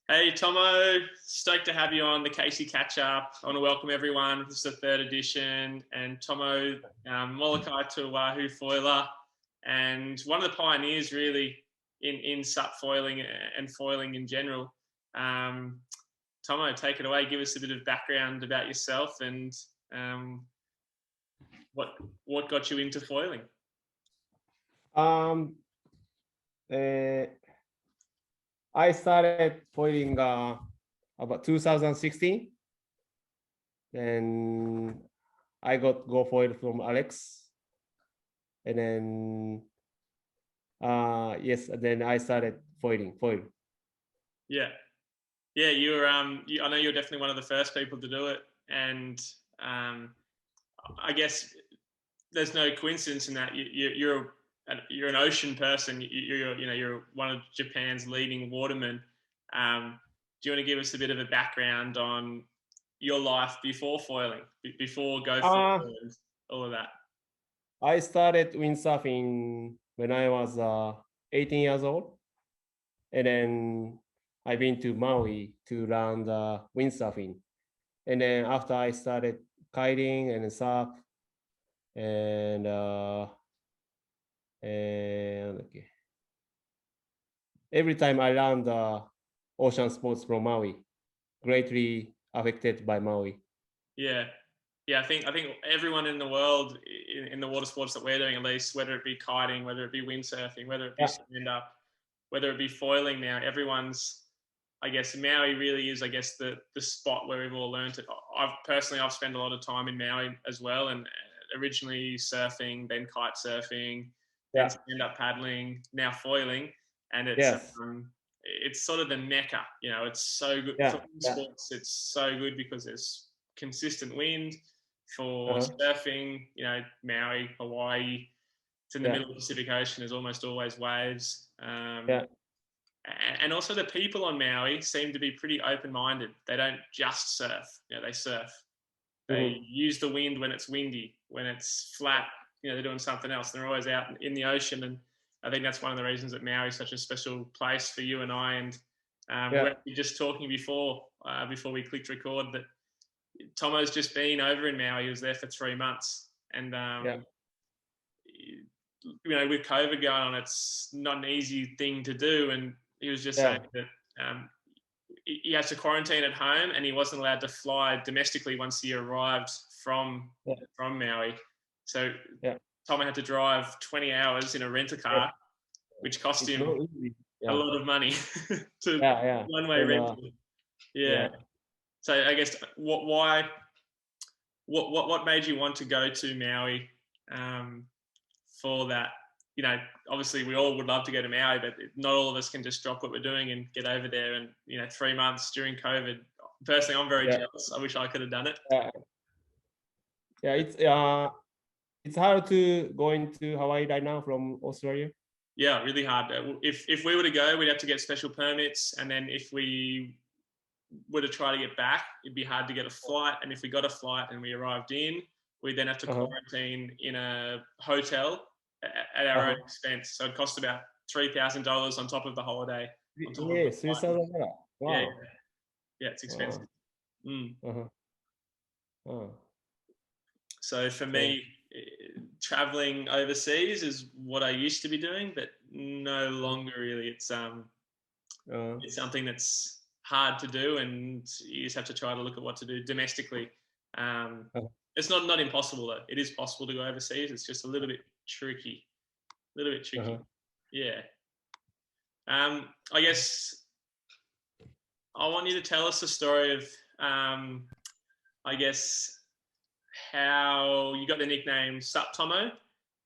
Hey, Tomo, stoked to have you on the Casey Catch Up. I want to welcome everyone. This is the third edition. And Tomo, Molokai to Oahu foiler, and one of the pioneers really in SUP foiling and foiling in general. Tomo, take it away. Give us a bit of background about yourself and um, what got you into foiling. Um, uh, I started foiling about 2016, and I got go foil from Alex, and then yes, and then I started foil. Yeah, you were. I know you're definitely one of the first people to do it, and I guess there's no coincidence in that you're an ocean person. You're one of Japan's leading watermen. Do you want to give us a bit of a background on your life before foiling, before go foiling, and all of that? I started windsurfing when I was 18 years old, and then I've been to Maui to learn the windsurfing, and then after I started kiting and surf and okay. Every time I learn the ocean sports from Maui, greatly affected by Maui. Yeah, I think everyone in the world in the water sports that we're doing, at least, whether it be kiting, whether it be windsurfing, whether it be stand up, whether it be foiling, now everyone's. I guess Maui really is, I guess, the spot where we've all learned it. I've spent a lot of time in Maui as well, and originally surfing, then kite surfing, then stand up paddling, now foiling, and it's sort of the mecca. It's so good for sports. It's so good because there's consistent wind. For surfing, Maui, Hawaii, it's in the middle of the Pacific Ocean. There's almost always waves. And also the people on Maui seem to be pretty open-minded. They don't just surf. They surf. They use the wind when it's windy. When it's flat, they're doing something else. They're always out in the ocean. And I think that's one of the reasons that Maui is such a special place for you and I. And we're actually just talking before we clicked record that Tomo's just been over in Maui. He was there for 3 months. And with COVID going on, it's not an easy thing to do. And he was just saying that he has to quarantine at home, and he wasn't allowed to fly domestically once he arrived from Maui. So Tom had to drive 20 hours in a rent-a-car, which cost him a lot of money to one-way rental. So I guess what made you want to go to Maui for that? Obviously we all would love to go to Maui, but not all of us can just drop what we're doing and get over there. And 3 months during COVID, personally, I'm very jealous. I wish I could have done it. It's hard to go into Hawaii right now from Australia. Yeah, really hard. If we were to go, we'd have to get special permits, and then if we were to try to get back, it'd be hard to get a flight. And if we got a flight and we arrived in, we'd then have to quarantine in a hotel at our own expense. So it cost about $3,000 on top of the holiday. Yes, $3,000. Wow. Yeah, it's expensive. So for me, traveling overseas is what I used to be doing, but no longer really. It's something that's hard to do, and you just have to try to look at what to do domestically. It's not impossible though. It is possible to go overseas. It's just a little bit tricky. Yeah. I guess I want you to tell us the story of, I guess, how you got the nickname SUP Tomo,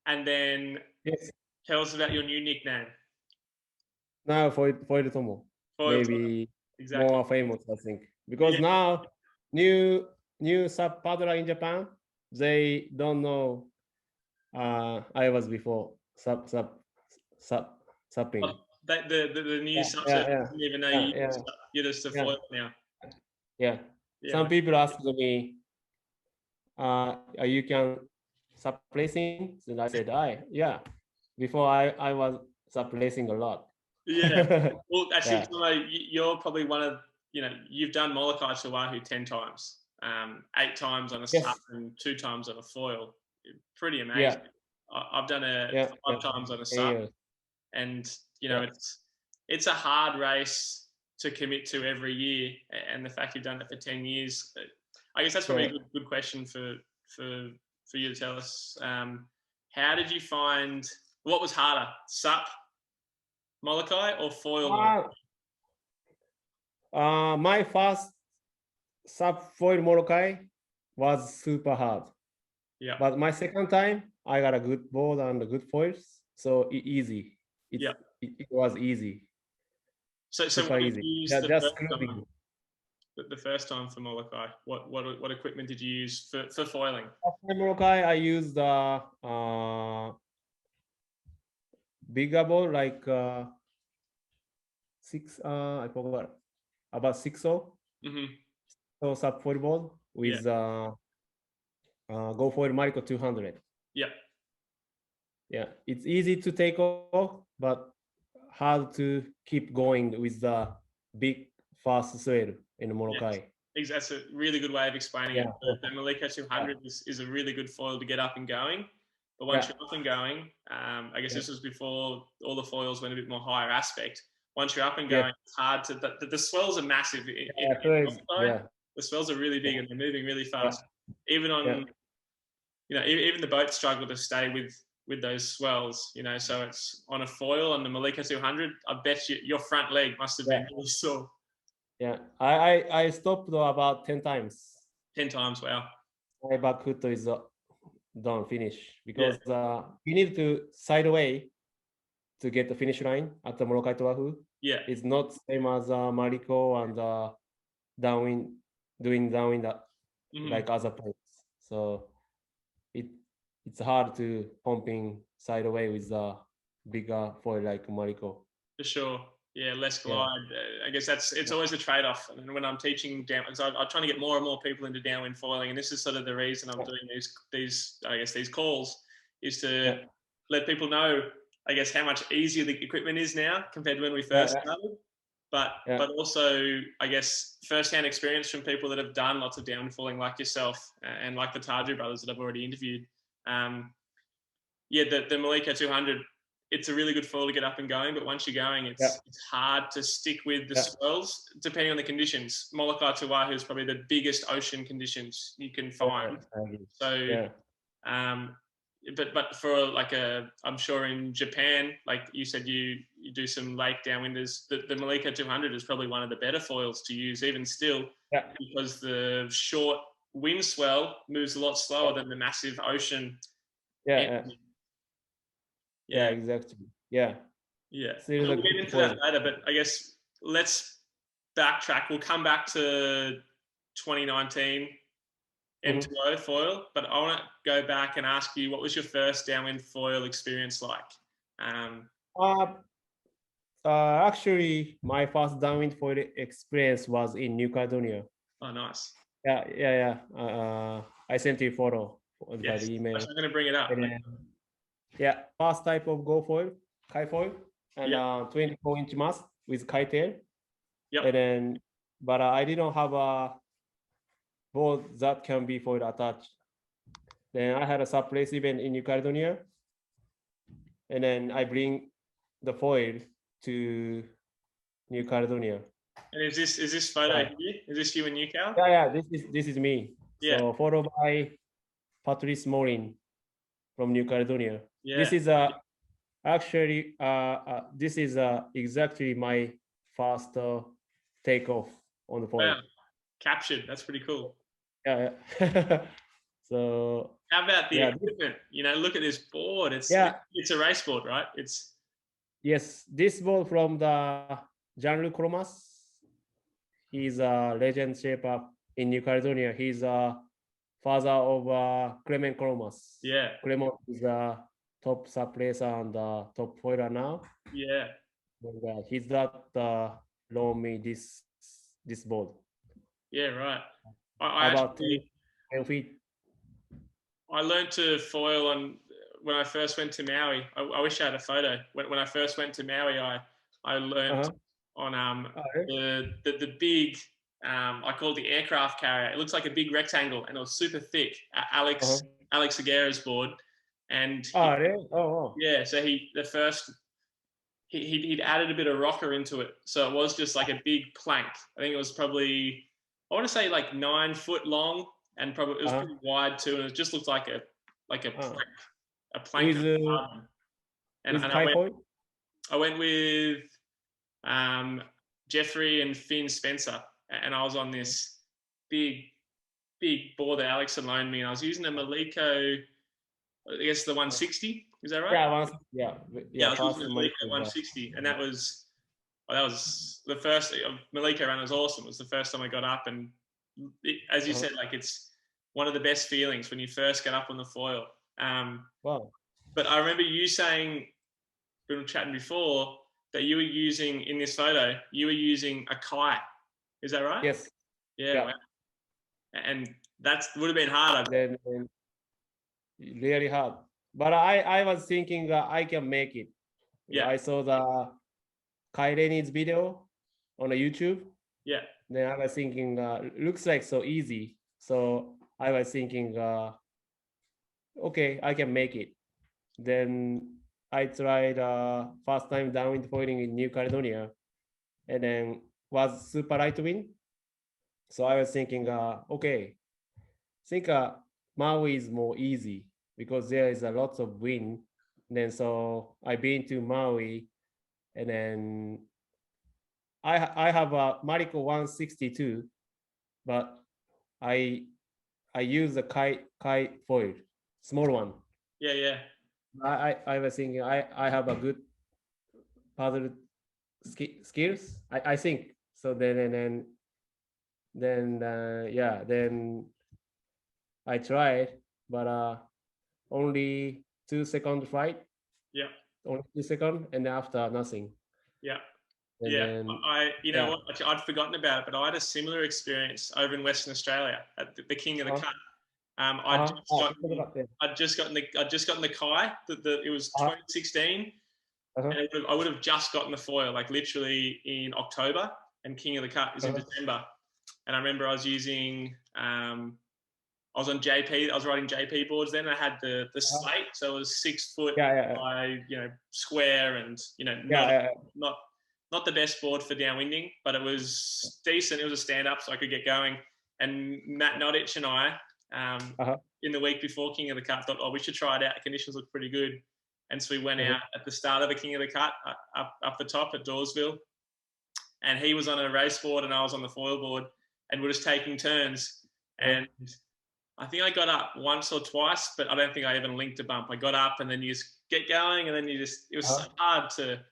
and then tell us about your new nickname. Now Foil Tomo, maybe more famous, I think, because now new SUP paddler in Japan, they don't know I was before SUPing. The new SUP didn't even know you're just a foil now. Some people ask me, you can SUP racing? And I said, before I was SUP racing a lot. Yeah. Well, actually, Yeah. Tomo, you're probably one of, you've done Molokai to Oahu 10 times, 8 times on a SUP Yes. and 2 times on a foil. Pretty Yeah. amazing. I've done it Yeah. Yeah. 5 times on a SUP, Yeah. and Yeah. it's a hard race to commit to every year. And the fact you've done it for 10 years, I guess that's probably a good question for for you to tell us. How did you find, what was harder, SUP Molokai or foil Molokai? My first sub foil Molokai was super hard, Yeah. but my second time I got a good board and a good foils, so easy. Yeah. It was easy, So super what did easy. you use Yeah, the just first clubbing. time? The first time for Molokai, what equipment did you use for foiling? After Molokai, I used the bigger ball like six. I forgot about 6-0. Mm-hmm. So sub foil board Yeah. with Go Foil Mariko 200. Yeah. Yeah, it's easy to take off, but hard to keep going with the big fast swell in Molokai. Yes. That's a really good way of explaining it. The Molokai 200 is a really good foil to get up and going. But once you're up and going, I guess this was before all the foils went a bit more higher aspect. Once you're up and going, it's hard to, the swells are massive. The swells are really big and they're moving really fast. Even on, even the boats struggle to stay with those swells, so it's on a foil on the Molokai 200. I bet you your front leg must have been really sore. Yeah, I stopped about 10 times. 10 times, wow. My back hook is done, finish, because you need to side away to get the finish line at the Molokai to Oahu. Yeah. It's not same as Mariko and downwind, doing downwind like other players. So it's hard to pumping side away with the bigger foil like Mariko. For sure. Yeah, less glide. I guess it's always a trade-off. And when I'm teaching downwind, so I'm trying to get more and more people into downwind foiling, and this is sort of the reason I'm doing these calls, is to let people know, I guess, how much easier the equipment is now compared to when we first started. But also, I guess, first-hand experience from people that have done lots of downwind foiling, like yourself and like the Taju brothers that I've already interviewed. The Molokai 200. It's a really good foil to get up and going, but once you're going, it's hard to stick with the swells, depending on the conditions. Molokai to Oahu is probably the biggest ocean conditions you can find. So, but for like I'm sure in Japan, like you said, you do some lake downwinders. The Molokai 200 is probably one of the better foils to use, even still, because the short wind swell moves a lot slower than the massive ocean. Yeah, exactly. Yeah. We'll get into that later, but I guess let's backtrack. We'll come back to 2019 MTO foil, but I want to go back and ask you, what was your first downwind foil experience like? Actually, my first downwind foil experience was in New Caledonia. Oh, nice. I sent you a photo by the email. I'm going to bring it up. First type of Go foil, Kai foil, and 24-inch mast with Kai tail. And then, but I didn't have a board that can be foil attached. Then I had a surprise event in New Caledonia, and then I bring the foil to New Caledonia. And is this photo here? Is this you in New Cal? This is me. So photo by Patrice Morin from New Caledonia. This is actually this is exactly my first takeoff on the foil. Wow, captured. That's pretty cool. So how about the equipment? Look at this board. It's a race board, right? Yes, this board from the Jean-Luc Cromas. He's a legend shaper in New Caledonia. He's a father of Clement Cromas. Clement is a top sub racer and top foiler now. And, he's that loaned me this board. Right. About 10 feet. I learned to foil when I first went to Maui. I wish I had a photo. When I first went to Maui, I I learned on the big I call it the aircraft carrier. It looks like a big rectangle and it was super thick. Alex Aguera's board, and really? yeah, so he'd added a bit of rocker into it, so it was just like a big plank. I think it was probably, I want to say like 9 foot long, and probably it was pretty wide too, and it just looked like a plank of carbon. And I went with Jeffrey and Finn Spencer, and I was on this big board that Alex had loaned me, and I was using a Maliko, I guess the 160. Is that right? Yeah, I was using a Maliko 160, and that was the first. Maliko run was awesome. It was the first time I got up, and as you said, like it's one of the best feelings when you first get up on the foil. But I remember you saying, we were chatting before, that you were using, in this photo, you were using a kite. Is that right? Yes. Yeah. Wow. And that would have been hard. Then really hard. But I was thinking I can make it. Yeah. I saw the Kaileni's video on the YouTube. Yeah. Then I was thinking, looks like so easy. So I was thinking, okay, I can make it. Then I tried first time downwind foiling in New Caledonia, and then was super light wind. So I was thinking, okay, I think Maui is more easy because there is a lot of wind. And then so I've been to Maui, and then I have a Mariko 162, but I use the kite foil, small one. Yeah. I was thinking I have a good paddle skills. I think so. Then I tried, but only 2 second flight. Yeah. Only 2 seconds, and after nothing. Yeah. And then, what? Actually, I'd forgotten about it, but I had a similar experience over in Western Australia at the King of the Cut. I'd just gotten the Kai. It was 2016, and I would have just gotten the foil, like literally in October, and King of the Cut is in December. And I remember I was using, I was on JP. I was riding JP boards then. And I had the slate, so it was 6 foot by square, and not the best board for downwinding, but it was decent. It was a stand up, so I could get going. And Matt Nodich and I, in the week before King of the Cut, thought, oh, we should try it out. The conditions look pretty good. And so we went out at the start of the King of the Cut, up the top at Dawesville. And he was on a race board and I was on the foil board, and we're just taking turns. And I think I got up once or twice, but I don't think I even linked a bump. I got up and then you just get going, and then it was so hard to,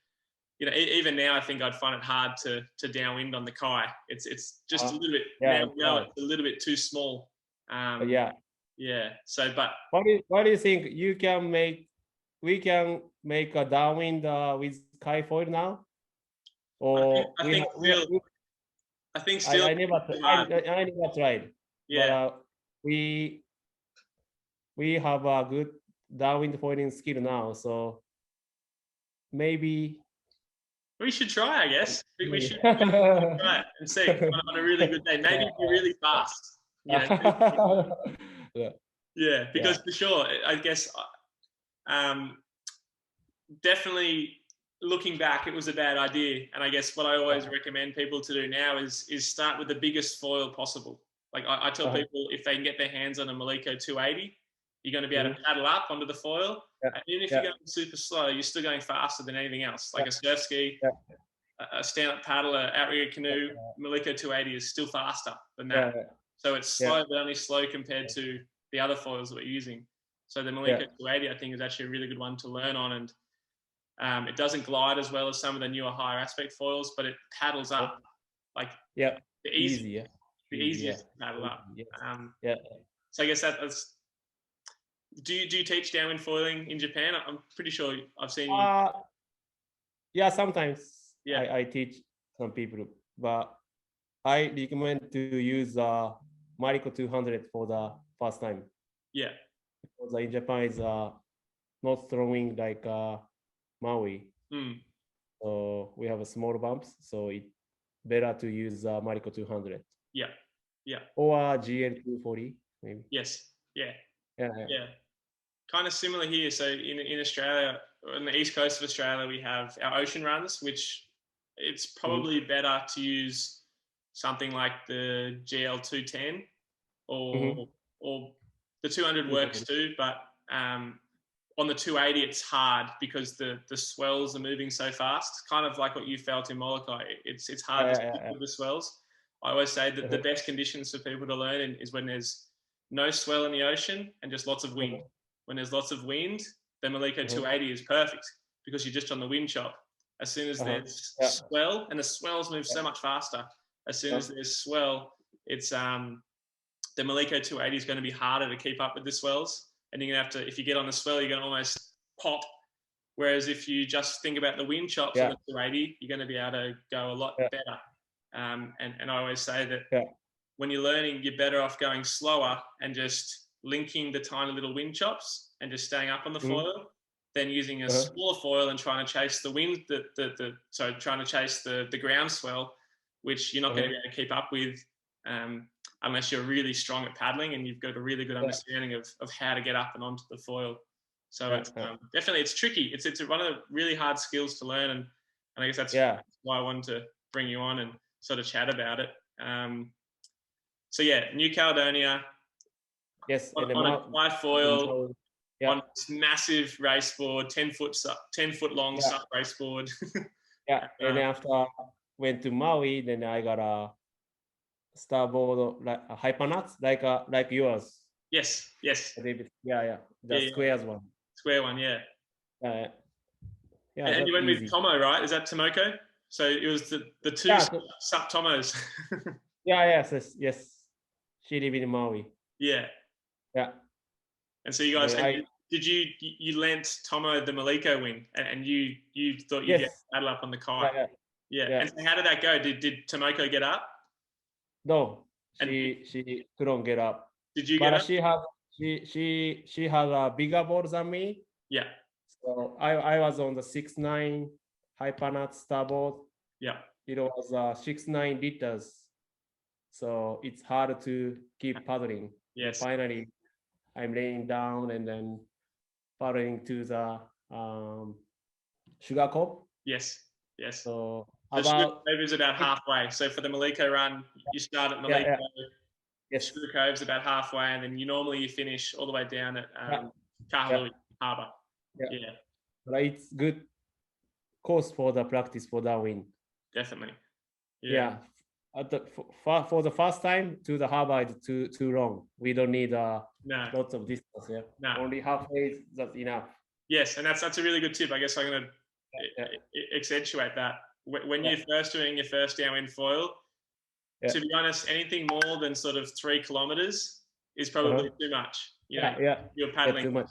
even now I think I'd find it hard to downwind on the Kai. It's just a little bit, it's a little bit too small. So, but what do you think? We can make a downwind with Kai foil now? Or I think still. I never tried. Yeah. But we have a good downwind foiling skill now, so maybe we should try. I guess we should try it and see on a really good day. Maybe be really fast. Because for sure, I guess definitely looking back, it was a bad idea. And I guess what I always recommend people to do now is start with the biggest foil possible. Like I tell people, if they can get their hands on a Maliko 280, you're going to be able to paddle up onto the foil. And even if you're going super slow, you're still going faster than anything else. Like a surf ski, a stand-up paddle, an outrigger canoe, Maliko 280 is still faster than that. So it's slow, but only slow compared to the other foils that we're using. So the Maliko 280, I think, is actually a really good one to learn on. And it doesn't glide as well as some of the newer higher aspect foils, but it paddles up like the easiest to paddle up. So I guess that's. Do you teach downwind foiling in Japan? I'm pretty sure I've seen you. Yeah, sometimes I teach some people, but I recommend to use Mariko 200 for the first time. Yeah. Because in Japan is not throwing like Maui. So we have a small bumps, so it's better to use Mariko 200. Yeah. Yeah. Or GL 240 maybe. Yes. Yeah. Yeah. Yeah. Kind of similar here. So in Australia, on the east coast of Australia, we have our ocean runs, which it's probably better to use something like the GL 210 or the 200 works too, but on the 280 it's hard because the swells are moving so fast. Kind of like what you felt in Molokai. It's hard to stick with the swells. I always say that the best conditions for people to learn in is when there's no swell in the ocean and just lots of wind. When there's lots of wind, the Maliko 280 is perfect because you're just on the wind chop. As soon as there's swell, and the swells move so much faster. As soon as there's swell, it's the Maliko 280 is going to be harder to keep up with the swells, and you're gonna have to. If you get on the swell, you're going to almost pop. Whereas if you just think about the wind chops on the 280, you're going to be able to go a lot better. And I always say that when you're learning, you're better off going slower and just linking the tiny little wind chops and just staying up on the foil than using a smaller foil and trying to chase the wind, trying to chase the ground swell, which you're not going to be able to keep up with unless you're really strong at paddling and you've got a really good understanding of how to get up and onto the foil. So it's definitely, it's tricky. It's one of the really hard skills to learn. And I guess that's why I wanted to bring you on and sort of chat about it. So yeah, New Caledonia. Yes, on a fly foil, on this massive race board, 10 foot long SUP race board. And after went to Maui, then I got a starboard like a hypernuts, like yours. Yes. The squares one. Square one, yeah. Yeah. And you went with Tomo, right? Is that Tomoko? So it was the two SUP Tomos. Yes. She live in Maui. Yeah. And so you guys did you lent Tomo the Maliko wing and you thought you'd get paddle up on the kite? Yeah. And so how did that go? Did Tomoko get up? No, she couldn't get up. Did you get up? She had a bigger board than me. Yeah. So I was on the 6'9" hypernut starboard. Yeah. It was 6'9" liters. So it's hard to keep paddling. Yes. Finally, I'm laying down and then paddling to the Sugar Cove. Yes. So Sugar Cove is about halfway. So for the Maliko run, you start at Maliko. Sugar Cove's about halfway, and then you finish all the way down at Kahului Harbour. Yeah. But it's good course for the practice for Downwind. Definitely. Yeah. For the first time to the harbour is too long. We don't need lots of distance. No. Only halfway, that's enough. Yes, and that's a really good tip. I guess I'm going to accentuate that. When you're first doing your first downwind foil, to be honest, anything more than sort of 3 kilometers is probably too much. You're paddling too much.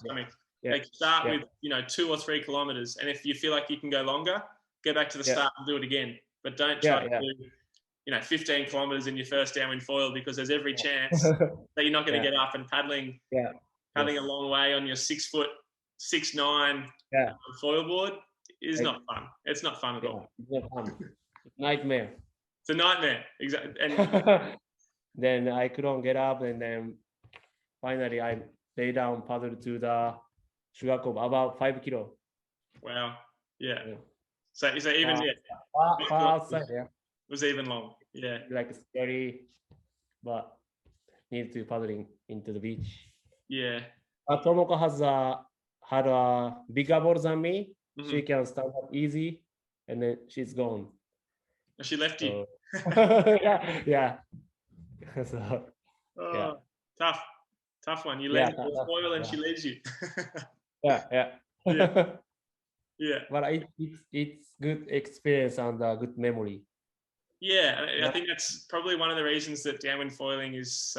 Like start with 2 or 3 kilometers, and if you feel like you can go longer, go back to the start and do it again. But don't try to do 15 kilometers in your first downwind foil, because there's every chance that you're not going to get up and paddling a long way on your 6 foot 6'9" foil board is not fun. It's not fun at all. It's not fun. Nightmare. It's a nightmare. Exactly. And then I couldn't get up, and then finally I lay down, paddled to the Sugar Cove, about 5 kilo. Wow. Yeah. So even far outside, was even long. Yeah. Like scary, but need to paddling into the beach. Yeah. Tomoko had a bigger board than me. She can stand up easy, and then she's gone. She left you. Yeah. So, tough one. You land the foil and she leaves you. Yeah. Yeah. But it's good experience and a good memory. Yeah, I think that's probably one of the reasons that downwind foiling is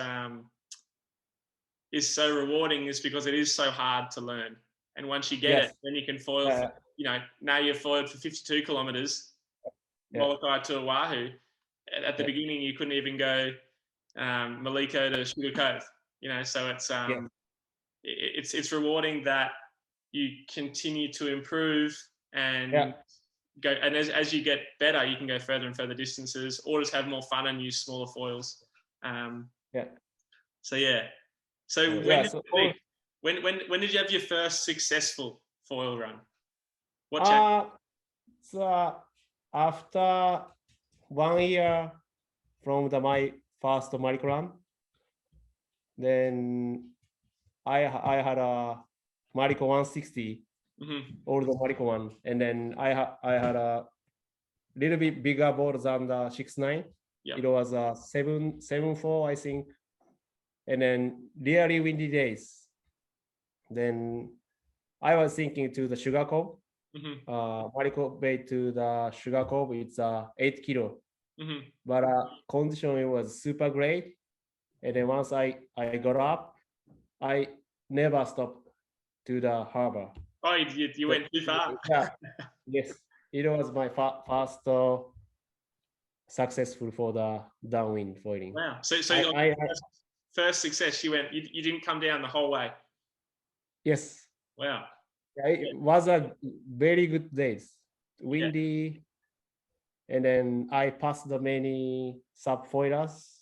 so rewarding, is because it is so hard to learn. And once you get it, then you can foil. Now you're foiled for 52 kilometers, Molokai to Oahu. At the beginning, you couldn't even go Maliko to Sugar Cove. So it's rewarding that you continue to improve and go, and as you get better, you can go further and further distances, or just have more fun and use smaller foils. Yeah. So yeah. So when did you have your first successful foil run? What changed? So after 1 year from my first Marico run, then I had a Marico 160, or the Marico one, and then I had a little bit bigger board than the 6.9. Yep. It was a 7.4, I think, and then really windy days. Then I was thinking to the Sugar Cove, Marico Bay to the Sugar Cove, it's 8 kilo. But condition, it was super great. And then once I got up, I never stopped to the harbor. Oh, you went too far. Yeah. Yes, it was my first successful for the downwind foiling. Wow. So first success, you didn't come down the whole way. Yes. Wow. It was a very good days, windy, and then I passed the many SUP foilers.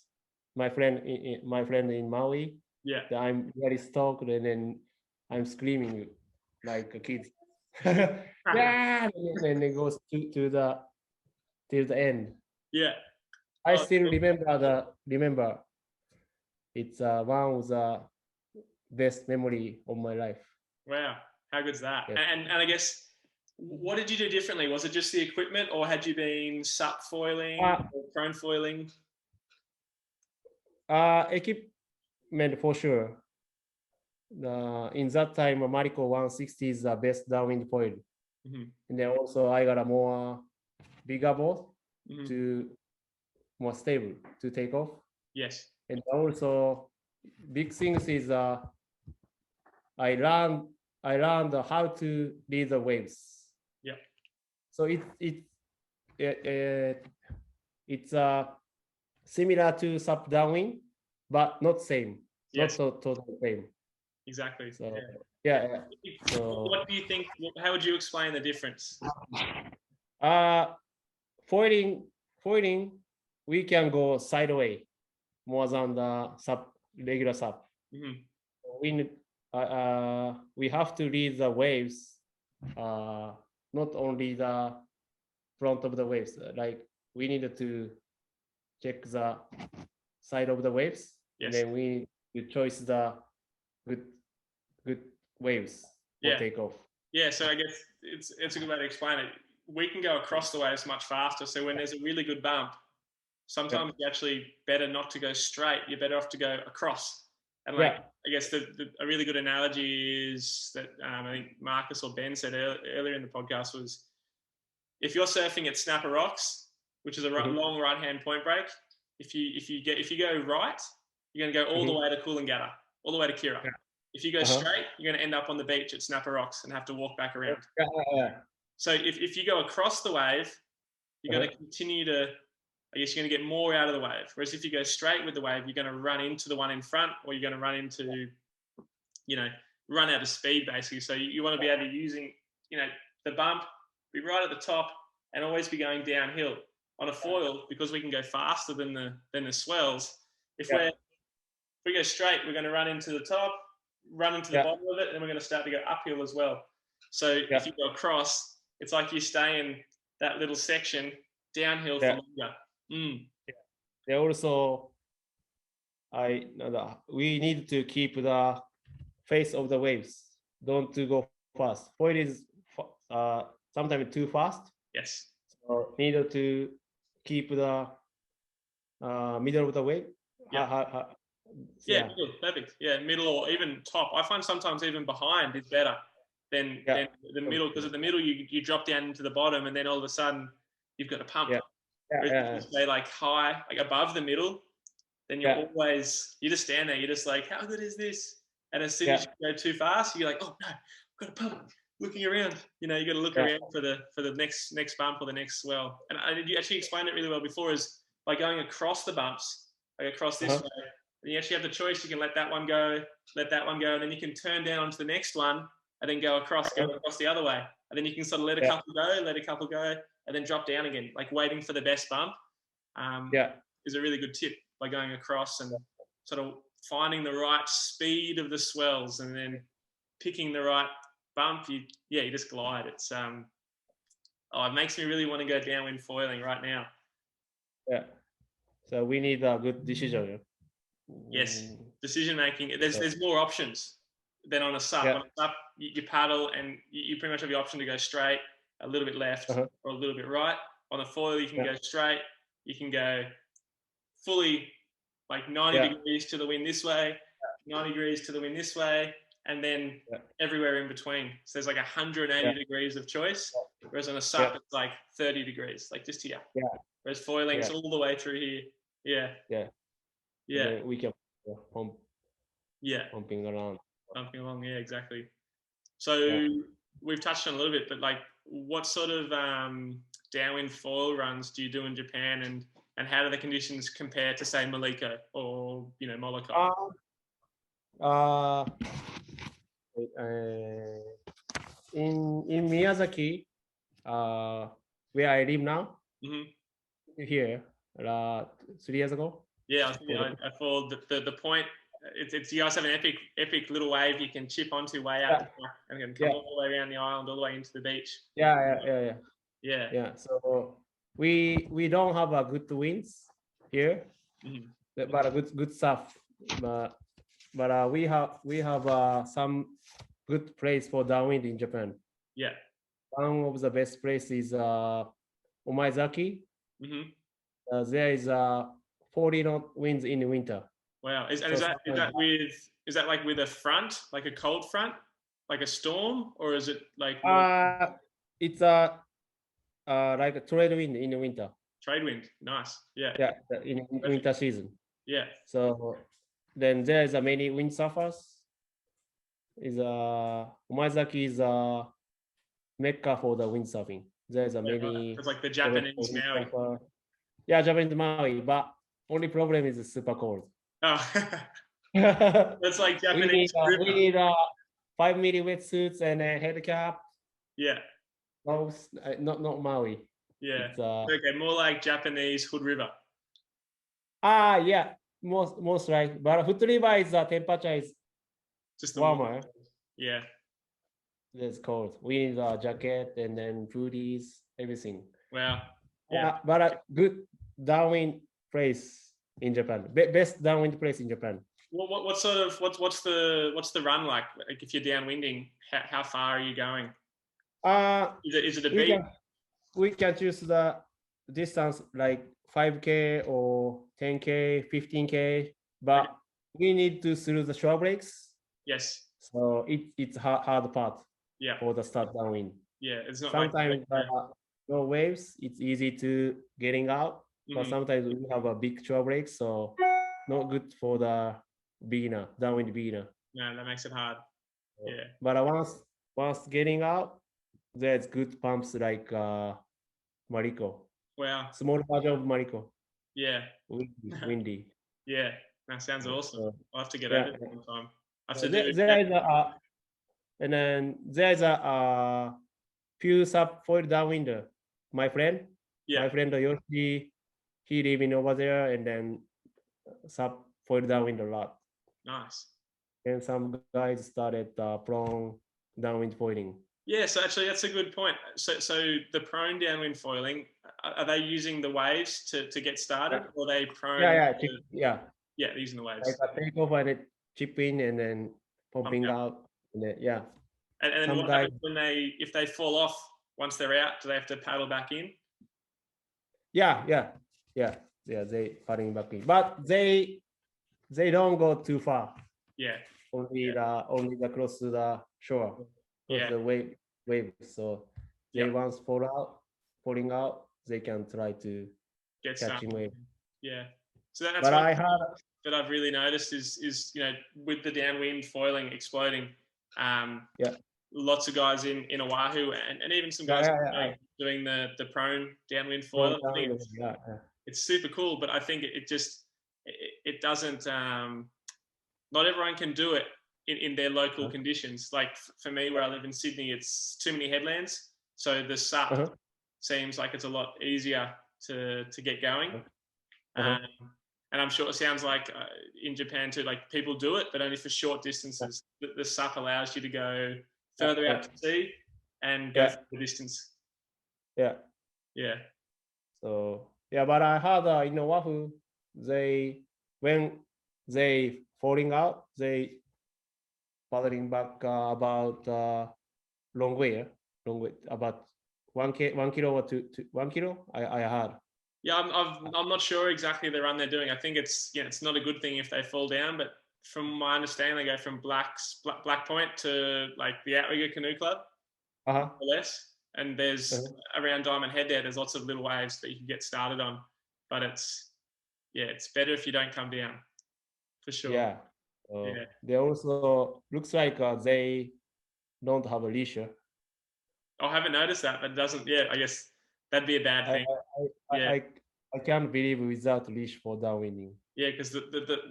My friend in Maui. Yeah. I'm very stoked, and then I'm screaming like a kid. Yeah, and then it goes to the till the end. Yeah. I still remember. It's one of the best memory of my life. Wow, how good's that? Yes. And I guess, what did you do differently? Was it just the equipment, or had you been SUP foiling or prone foiling? Equipment for sure. In that time, Marico 160 is the best downwind foil. And then also I got a more bigger boat to more stable to take off. Yes. And also big things is I learned how to read the waves. Yeah. So it's similar to SUP downwind, but not same. Yes. Not totally same. Exactly. So yeah. So what do you think? How would you explain the difference? Foiling, we can go sideways more than the regular SUP. We have to read the waves, not only the front of the waves. Like we needed to check the side of the waves, and then we choose the good waves for takeoff. Yeah, so I guess it's a good way to explain it. We can go across the waves much faster. So when there's a really good bump, sometimes it's actually better not to go straight. You're better off to go across. And I guess a really good analogy is that I think Marcus or Ben said earlier in the podcast was, if you're surfing at Snapper Rocks, which is a long right-hand point break, if you go right, you're going to go all the way to Coolangatta, all the way to Kira. If you go straight, you're going to end up on the beach at Snapper Rocks and have to walk back around. So if you go across the wave, you're going to continue to, I guess you're going to get more out of the wave. Whereas if you go straight with the wave, you're going to run into the one in front, or you're going to run into, run out of speed basically. So you want to be able to using, the bump, be right at the top, and always be going downhill. On a foil, because we can go faster than the swells. If we go straight, we're going to run into the top, run into the bottom of it, and we're going to start to go uphill as well. So if you go across, it's like you stay in that little section downhill for longer. They also, we need to keep the face of the waves. Don't to go fast. Foil is sometimes too fast. Yes. So need to keep the middle of the wave. Middle, perfect. Yeah, middle or even top. I find sometimes even behind is better than the middle, because at the middle you drop down into the bottom, and then all of a sudden you've got a pump. If you stay like high, like above the middle, then you just stand there. You're just like, how good is this? And as soon as you go too fast, you're like, oh no, I've got a pump. Looking around, you got to look around for the next bump or the next swell. And you actually explained it really well before, is by going across the bumps, like across this way. And you actually have the choice. You can let that one go, and then you can turn down onto the next one, and then go across the other way. and then you can sort of let a couple go, and then drop down again, like waiting for the best bump. Is a really good tip by going across and sort of finding the right speed of the swells and then picking the right bump. You just glide. It's it makes me really want to go downwind foiling right now. Yeah. So we need a good decision. Yes, decision making. There's more options than on a SUP. On a SUP, you paddle and you pretty much have the option to go straight, a little bit left, or a little bit right. On a foil, you can go straight. You can go fully like 90 degrees to the wind this way, 90 degrees to the wind this way, and then everywhere in between. So there's like 180 degrees of choice, whereas on a SUP, it's like 30 degrees, like just here. Whereas foiling, it's all the way through here. Yeah. We can pump. Pumping around. Pumping along, yeah, exactly. So we've touched on a little bit, but like, what sort of downwind foil runs do you do in Japan, and how do the conditions compare to, say, Maliko or Molokai? In Miyazaki, where I live now, here 3 years ago. Yeah, I followed the point. It's you guys have an epic little wave you can chip onto way out the back and can come all the way around the island, all the way into the beach. Yeah. So we don't have a good winds here, but a good stuff. But we have some good place for downwind in Japan. Yeah. One of the best places is Omaezaki. There is 40 knot winds in the winter. Wow. Is that like with a front, like a cold front, like a storm, or is it like it's like a trade wind in the winter. Trade wind, nice. Yeah, in winter season. Yeah. So then there is a many windsurfers. Omaezaki is a mecca for the windsurfing. There's a many. It's like the Japanese Maui. Japanese Maui, but only problem is it's super cold. Oh, that's like Japanese. We need 5mm wetsuits and a head cap. Yeah. No, not Maui. Yeah. Okay, more like Japanese Hood River. Yeah, most right. But Hood River is temperature is just warmer. Yeah. It's cold. We need a jacket and then hoodies, everything. Wow. Yeah. But a good downwind place in Japan. Best downwind place in Japan. What's the run like? Like if you're downwinding, how far are you going? Is it a beat? We can choose the distance like 5K or 10K, 15K, but we need to through the shore breaks. Yes. So it's hard part. Yeah. For the start downwind. Yeah, it's not sometimes no waves. It's easy to getting out, but sometimes we have a big shore break, so not good for the beginner, downwind beginner. No, that makes it hard. Yeah. But once getting out, there's good pumps like Mariko. Wow. Small version of Mariko. Yeah. Windy. Yeah. That sounds awesome. I'll have to get over it sometime. And then there's a few SUP foil downwinder. My friend Yoshi, he living over there, and then SUP foil downwind a lot. Nice. And some guys started prone downwind foiling. Yeah, so actually that's a good point. So the prone downwind foiling, are they using the waves to get started, or are they prone? Yeah, they're using the waves. Like a take off and it chip in and then pumping out. And then, And then what happens if they fall off once they're out? Do they have to paddle back in? Yeah. They paddling back in, but they don't go too far. Yeah. Only the close to the shore. The wave. So they once falling out, they can try to get catching wave. Yeah. So that's what that I've really noticed is with the downwind foiling exploding. Lots of guys in Oahu and even some guys doing the prone downwind foil. It's super cool, but I think it doesn't. Not everyone can do it in their local conditions. Like for me, where I live in Sydney, it's too many headlands, so the SUP seems like it's a lot easier to get going. And I'm sure it sounds like in Japan too, like people do it, but only for short distances. The SUP allows you to go further out to sea and go for the distance. Yeah. So but I heard in Oahu, when they falling out, they paddling back about long way, about 1 kilo or 1 kilo. I heard. Yeah, I'm not sure exactly the run they're doing. I think it's not a good thing if they fall down, but from my understanding, they go from Black Point to like the Outrigger Canoe Club, or less. And there's around Diamond Head there's lots of little waves that you can get started on, but it's better if you don't come down, for sure. Yeah. They also looks like they don't have a leash. I haven't noticed that, but it doesn't. Yeah, I guess that'd be a bad thing. I can't believe without leash for downwinding. Yeah, because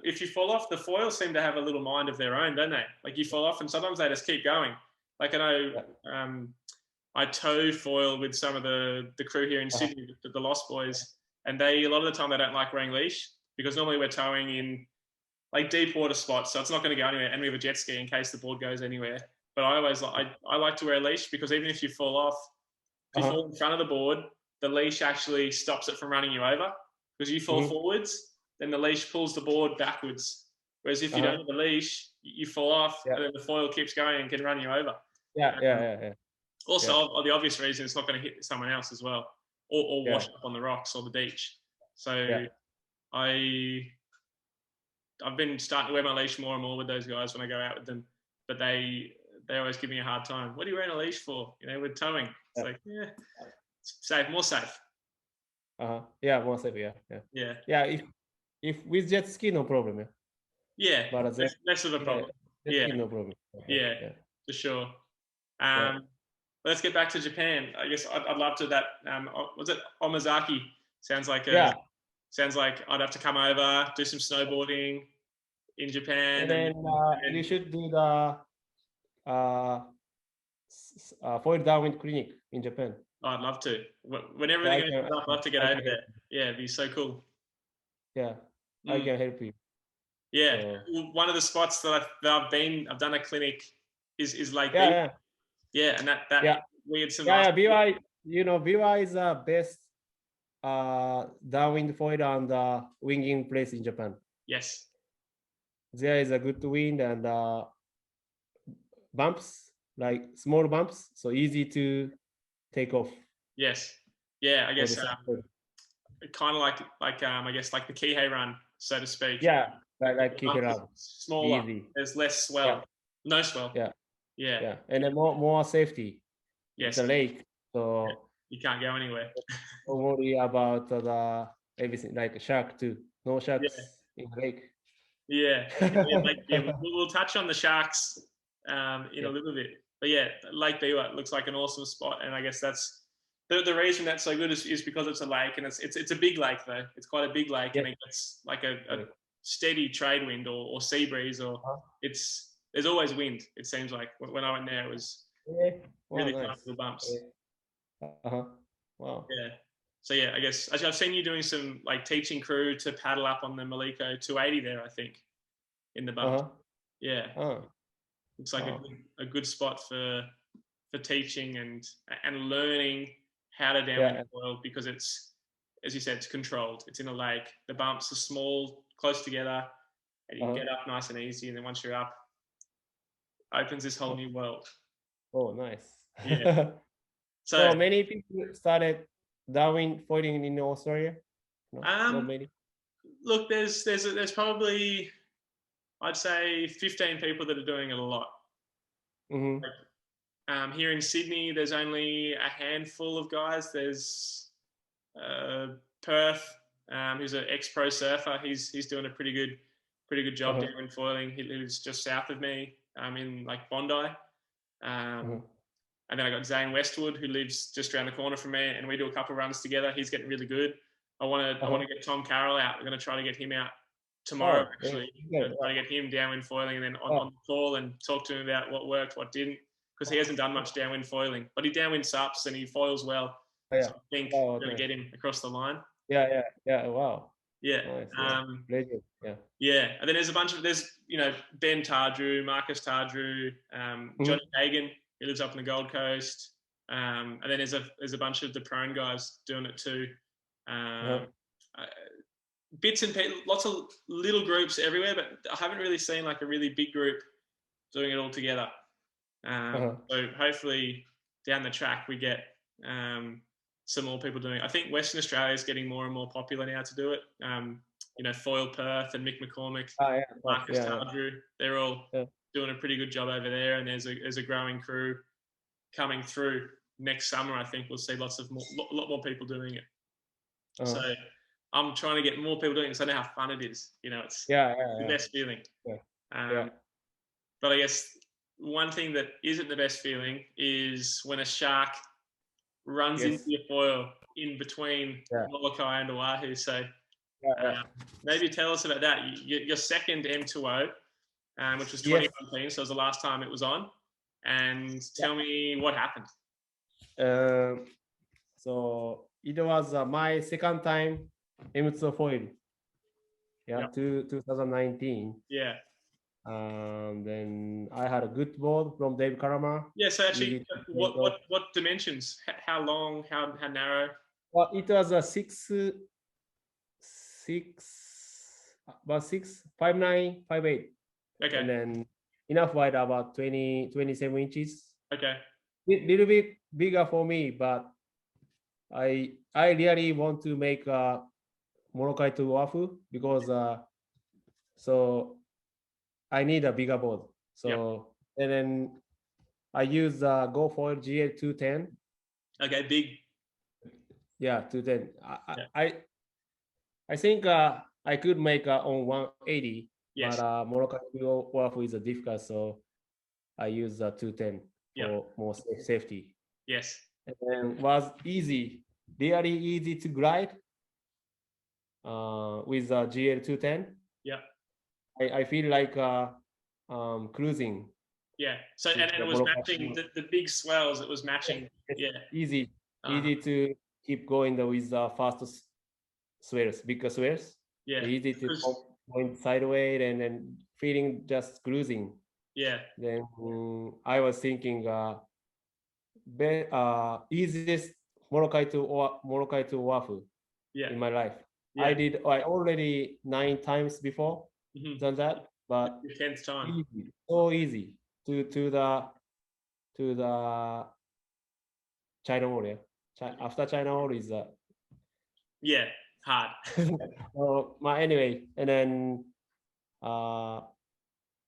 if you fall off, the foils seem to have a little mind of their own, don't they? Like you fall off, and sometimes they just keep going. Like I know, I tow foil with some of the crew here in Sydney, the Lost Boys, and a lot of the time they don't like wearing leash because normally we're towing in like deep water spots, so it's not going to go anywhere, and we have a jet ski in case the board goes anywhere. But I like to wear a leash because even if you fall off, if you fall in front of the board, the leash actually stops it from running you over. Because you fall forwards, then the leash pulls the board backwards. Whereas if you don't have the leash, you fall off, and then the foil keeps going and can run you over. Also, the obvious reason it's not going to hit someone else as well, or wash up on the rocks or the beach. So I've been starting to wear my leash more and more with those guys when I go out with them, but they always give me a hard time. What are you wearing a leash for? We're towing. It's like, safe, more safe. Yeah, more safe. Yeah. If with jet ski, no problem. But less of a problem. Jet ski, no problem. Yeah, for sure. Let's get back to Japan. I guess I'd love to that. Was it Omazaki? Sounds like I'd have to come over, do some snowboarding in Japan. And then you should do the foil downwind clinic in Japan. I'd love to. Whenever everything goes up, I'd love to get over there. Yeah, it'd be so cool. Yeah, I can help you. Yeah, one of the spots that I've done a clinic is Lake Biwa. Yeah, and that weird scenario. Biwa, Biwa is the best downwind foil and winging place in Japan. Yes. There is a good wind and bumps, like small bumps, so easy to take off. Yes. Yeah, I guess kind of like I guess like the Kihei run, so to speak. Yeah, like Kihei run. Smaller. Easy. There's less swell. No swell. Yeah. And then more safety. Yes. It's a lake, so you can't go anywhere. Don't worry about everything, like a shark too. No sharks in the lake. We'll touch on the sharks in a little bit. But Lake Biwa looks like an awesome spot, and I guess that's the reason that's so good is because it's a lake, and it's a big lake though. It's quite a big lake, and it's like a steady trade wind or sea breeze, or there's always wind. It seems like when I went there, it was really comfortable bumps. Wow. Yeah. So I guess I've seen you doing some like teaching crew to paddle up on the Molokai 280 there, I think, in the bumps. Looks like a good spot for teaching and learning how to downwind the world, because it's, as you said, it's controlled. It's in a lake. The bumps are small, close together, and you get up nice and easy. And then once you're up, opens this whole new world. Oh, nice. Yeah. So many people started downwind foiling in Australia. Not many. Look, there's probably, I'd say 15 people that are doing it a lot. Here in Sydney, there's only a handful of guys. There's Perth, who's an ex-pro surfer. He's doing a pretty good job down foiling. He lives just south of me, in like Bondi. And then I got Zane Westwood, who lives just around the corner from me, and we do a couple of runs together. He's getting really good. I want to get Tom Carroll out. We're going to try to get him out tomorrow, Oh, actually. yeah. Trying to get him downwind foiling, and then on the call and talk to him about what worked, what didn't, because he hasn't done much downwind foiling, but he downwind SUPs and he foils well. Yeah. So I think Oh, going to get him across the line. Yeah. Wow. Yeah. Nice. Yeah. Yeah, and then there's Ben Tardrew, Marcus Tardrew, Johnny Hagan, who lives up on the Gold Coast, and then there's a bunch of the prone guys doing it too. Bits and pieces, lots of little groups everywhere, but I haven't really seen like a really big group doing it all together. So hopefully down the track we get some more people doing it. I think Western Australia is getting more and more popular now to do it. Foyle Perth and Mick McCormick, Marcus Tardrew, they're all doing a pretty good job over there, and there's a growing crew coming through next summer. I think we'll see lot more people doing it. So I'm trying to get more people doing it because I know how fun it is. It's the best feeling. But I guess one thing that isn't the best feeling is when a shark runs into your foil in between Molokai and Oahu. So maybe tell us about that. Your second M2O, which was 2019, so it was the last time it was on. And tell me what happened. So it was my second time M2 foil. 2019. Yeah. Then I had a good board from Dave Karama. Yeah. So actually, what dimensions? How long? How narrow? Well, it was a 5'9", 5'8". Okay. And then enough wide, about 27 inches. Okay. Little bit bigger for me, but I really want to make Molokai to Oahu because so I need a bigger board. So and then I use Go Foil GL 210. Okay, big. Yeah, 210. I think I could make on 180, but Molokai to Oahu is difficult, so I use 210 for more safety. Yes. And then was really easy to glide with GL 210. Yeah. I feel like cruising. Yeah. So and it was matching the big swells. It was matching. Easy to keep going with the fast swells, bigger swells. Yeah. Easy to going sideways and then feeling just cruising. Yeah. Then I was thinking easiest Molokai to Oahu in my life. I already 9 times before done that, but 10th time. So easy to the China Wall. After China Wall is hard. So anyway, and then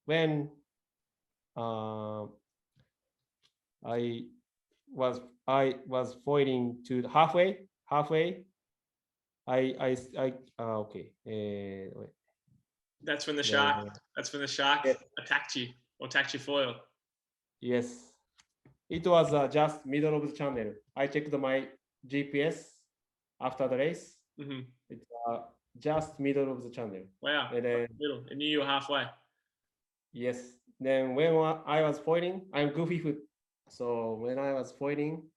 when I was foiling to halfway. Okay. Wait. That's when the shark. That's when the shark attacked you or attacked your foil. Yes, it was just middle of the channel. I checked my GPS after the race. It's just middle of the channel. Wow. And then middle, and you were halfway. Yes. Then when I was foiling, I'm goofy foot. So when I was foiling,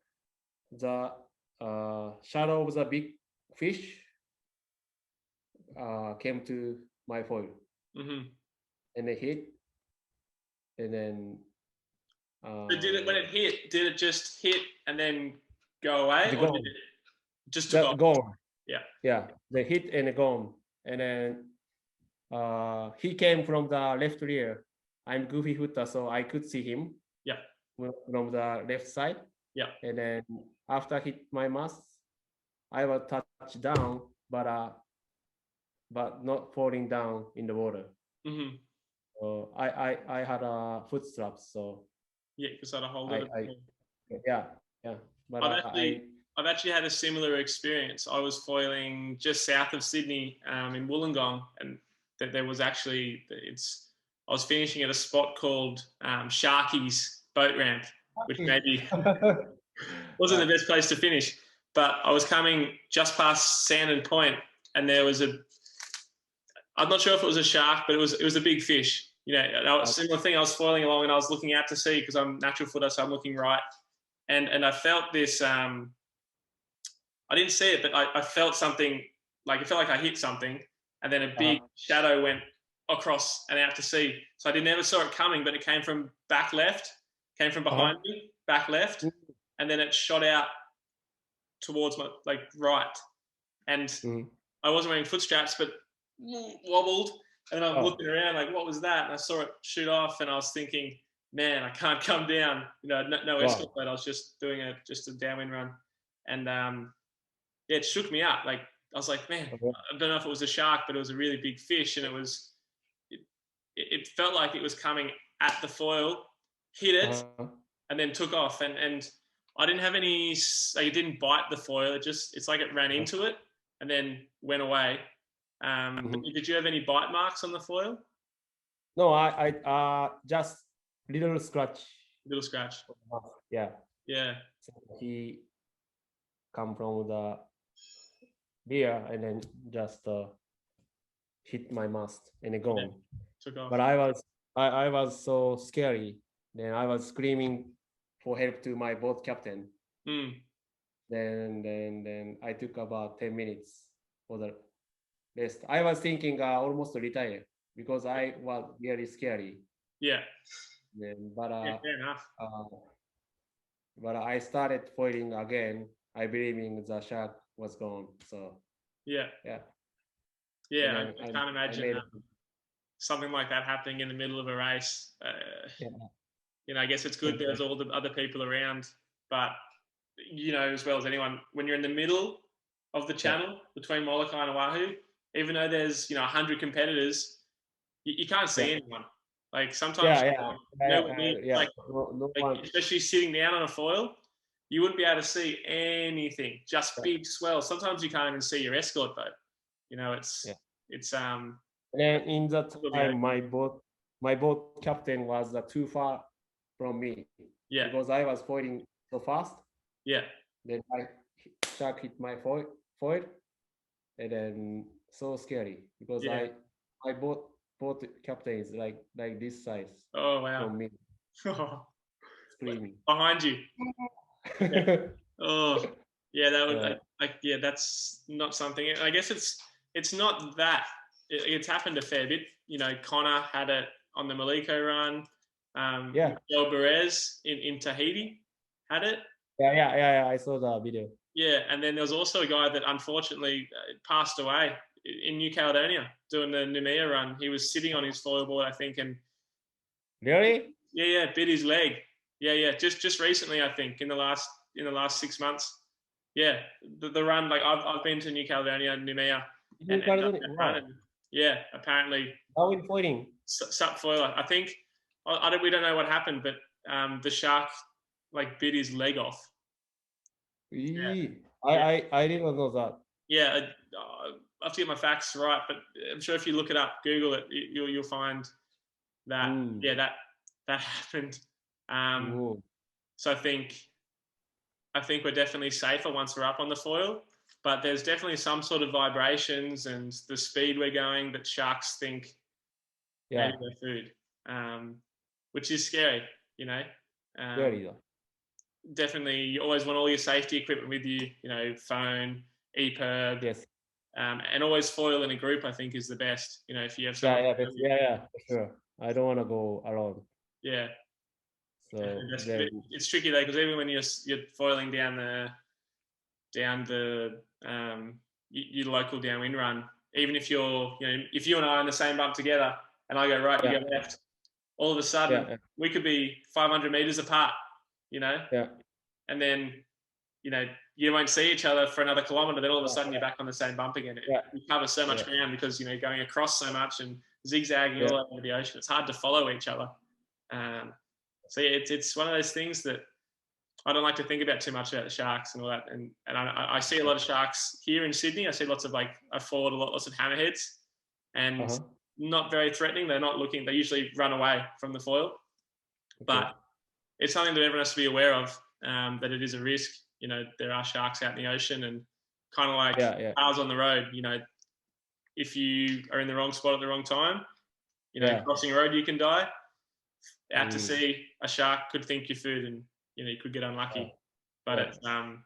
the shadow of the big fish came to my foil, and it hit, and then. So when it hit, did it just hit and then go away, or did it just gone? Yeah. They hit and gone, and then he came from the left rear. I'm goofy footer, so I could see him. Yeah. From the left side. Yeah. And then after hit my mast, I was touched down, but not falling down in the water. So I had a foot straps, so. Yeah, because I hold it. Yeah. But I've actually had a similar experience. I was foiling just south of Sydney in Wollongong, and there was actually I was finishing at a spot called Sharky's Boat Ramp, which maybe wasn't the best place to finish. But I was coming just past Sandon Point, and there was I'm not sure if it was a shark, but it was a big fish. You know, similar thing. I was foiling along and I was looking out to sea because I'm natural footer, so I'm looking right. And I felt this. I didn't see it, but I felt something. Like it felt like I hit something, and then a big shadow went across and out to sea. So I never saw it coming, but it came from back left, came from behind me, back left, and then it shot out towards my like right. And I wasn't wearing foot straps, but wobbled. And I'm looking around like, what was that? And I saw it shoot off, and I was thinking, man, I can't come down. You know, no escort boat. I was just doing a downwind run, and yeah, it shook me up. Like I was like, man, I don't know if it was a shark, but it was a really big fish, and it felt like it was coming at the foil, hit it, and then took off. And I didn't have any. Like, it didn't bite the foil. It's like it ran into it and then went away. Did you have any bite marks on the foil? No, I just little scratch. Little scratch. Yeah. Yeah. So he come from the beer and then just hit my mast and then gone. Took off. But I was so scary. Then I was screaming for help to my boat captain. Then I took about 10 minutes for the rest. I was thinking almost retire because I was really scary. Yeah. Then, fair enough. But I started foiling again. I believing the shark was gone. So yeah. I can't imagine something like that happening in the middle of a race. You know, I guess it's good there's all the other people around, but you know as well as anyone, when you're in the middle of the channel between Molokai and Oahu, even though there's 100 competitors, you can't see anyone. Like sometimes, especially sitting down on a foil, you wouldn't be able to see anything. Just big swells. Sometimes you can't even see your escort boat. You know, it's. And then in that time, my boat captain was too far from me. Yeah. Because I was foiling so fast. Yeah. Then shark hit my foil, and then so scary because my boat captain is like this size. Oh wow! From me, screaming behind you. Oh yeah, that would that's not something. I guess it's not that. It's happened a fair bit. You know, Connor had it on the Molokai run. Joel Perez in Tahiti had it. Yeah. I saw the video. Yeah, and then there was also a guy that unfortunately passed away in New Caledonia doing the Noumea run. He was sitting on his foil board, I think, and really, bit his leg. Yeah, just recently, I think, in the last 6 months. Yeah, the run, like I've been to New Caledonia, Noumea, and apparently Downwind foiling, SUP foiler. I think we don't know what happened, but the shark like bit his leg off. I didn't know that. Yeah, I have to get my facts right, but I'm sure if you look it up, Google it, you'll find that. That happened. So I think we're definitely safer once we're up on the foil, but there's definitely some sort of vibrations and the speed we're going that sharks think maybe they're food, which is scary, you know. Scary though. Definitely, you always want all your safety equipment with you, you know, phone, EPIRB. Yes. And always foil in a group, I think, is the best. You know, if you have someone. Yeah, for sure. I don't want to go alone. Yeah. So it's tricky though, because even when you're foiling down the your local downwind run, even if if you and I are in the same bump together, and I go right, you go left, all of a sudden we could be 500 meters apart. You know. Yeah. And then, you won't see each other for another kilometer. Then all of a sudden you're back on the same bump again. You cover so much ground because going across so much and zigzagging all over the ocean. It's hard to follow each other. So it's one of those things that I don't like to think about too much about the sharks and all that. And I see a lot of sharks here in Sydney. I see lots of I forward lots of hammerheads, and not very threatening. They're not looking. They usually run away from the foil, but it's something that everyone has to be aware of. That it is a risk. There are sharks out in the ocean, and kind of like cars on the road. if you are in the wrong spot at the wrong time, you know, Yeah. crossing a road, you can die. Out to Mm. sea, a shark could think you're food, and you know you could get unlucky. Yeah. But Yeah.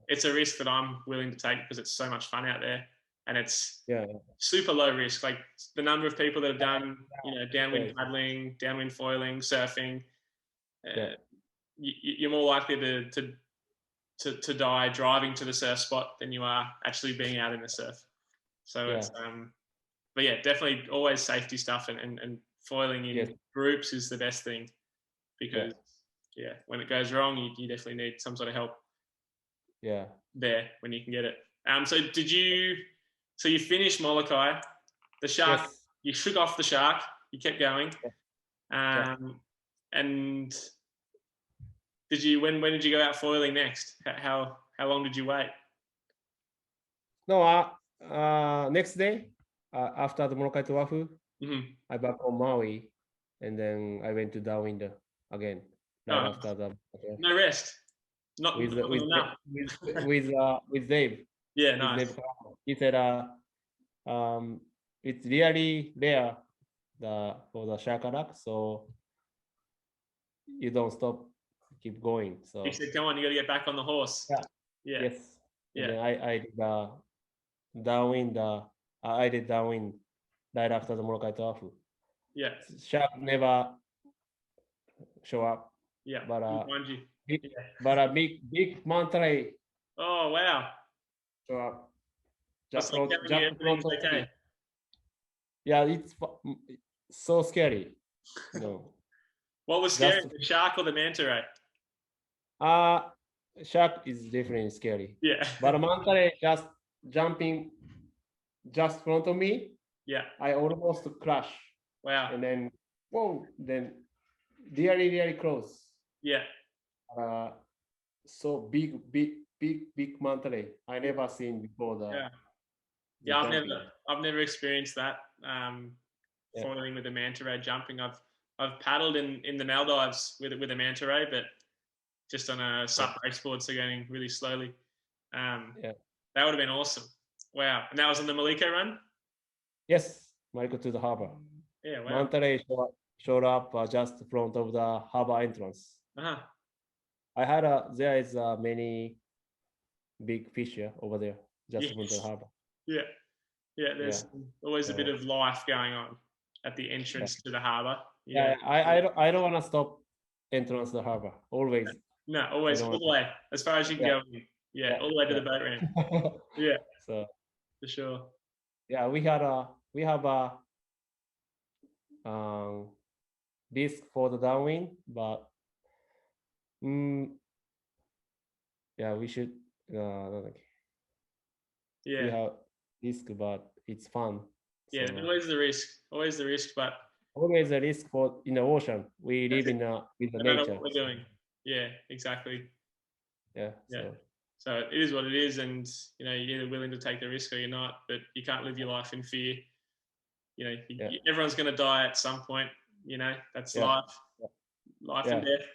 it's a risk that I'm willing to take because it's so much fun out there, and it's Yeah. super low risk. Like the number of people that have done, you know, downwind Yeah. paddling, downwind foiling, surfing, Yeah. you're more likely to die driving to the surf spot than you are actually being out in the surf. So Yeah. it's but yeah, definitely always safety stuff and foiling in Yes. groups is the best thing because yeah, when it goes wrong, you definitely need some sort of help Yeah. there when you can get it. So so you finished Molokai, the shark, Yes. you shook off the shark, you kept going. Yeah. And when did you go out foiling next? How long did you wait? No, next day, after the Molokai to Oahu, Mm-hmm. I back on Maui, and then I went to Downwind again right Oh, after the no rest. Not with enough. with Dave. Yeah, With nice. Dave, he said, it's really rare for the shark attack, so you don't stop, keep going. So He said, "Come on, you got to get back on the horse." yeah, Yeah, yes, and yeah, then I did Downwind. I did Downwind right after the Molokai to Oahu. yeah, Shark never show up, yeah. but Behind you. big, Yeah. but a big manta ray Oh wow! show up. That's like telling you Just front everything's of okay. me. Yeah, it's so scary. No, What was scary, the shark or the manta ray? Shark is definitely scary. Yeah, But a manta ray just jumping just front of me, yeah. I almost crash. Wow. And then, whoa, then really close. Yeah, So big manta ray. I never seen before yeah, the yeah. jumping. I've never experienced that. Yeah. Foiling with a manta ray jumping. I've paddled in the Maldives with a manta ray, but just on a SUP race board, so going really slowly. Yeah. That would have been awesome. Wow. And that was on the Molokai run? Yes, Michael to the harbor. Yeah, wow. Manta ray showed up just in front of the harbor entrance. Uh-huh. I had there is many big fish over there, just in front of the harbor. Yeah. Yeah, there's always a bit of life going on at the entrance to the harbor. Yeah, I don't want to stop entrance to the harbor. Always. No, always all the way, as far as you can go. Yeah, all the way to the boat ramp. Yeah. So for sure. Yeah, we have a disc for the downwind, but yeah, we should we have disc, but it's fun. Yeah, so, always the risk, but always a risk for in the ocean. We live in the no nature. matter what we're doing. Yeah, exactly. Yeah. So it is what it is, and you know you're either willing to take the risk or you're not. But you can't live your life in fear. You know, everyone's going to die at some point. You know, that's life and death,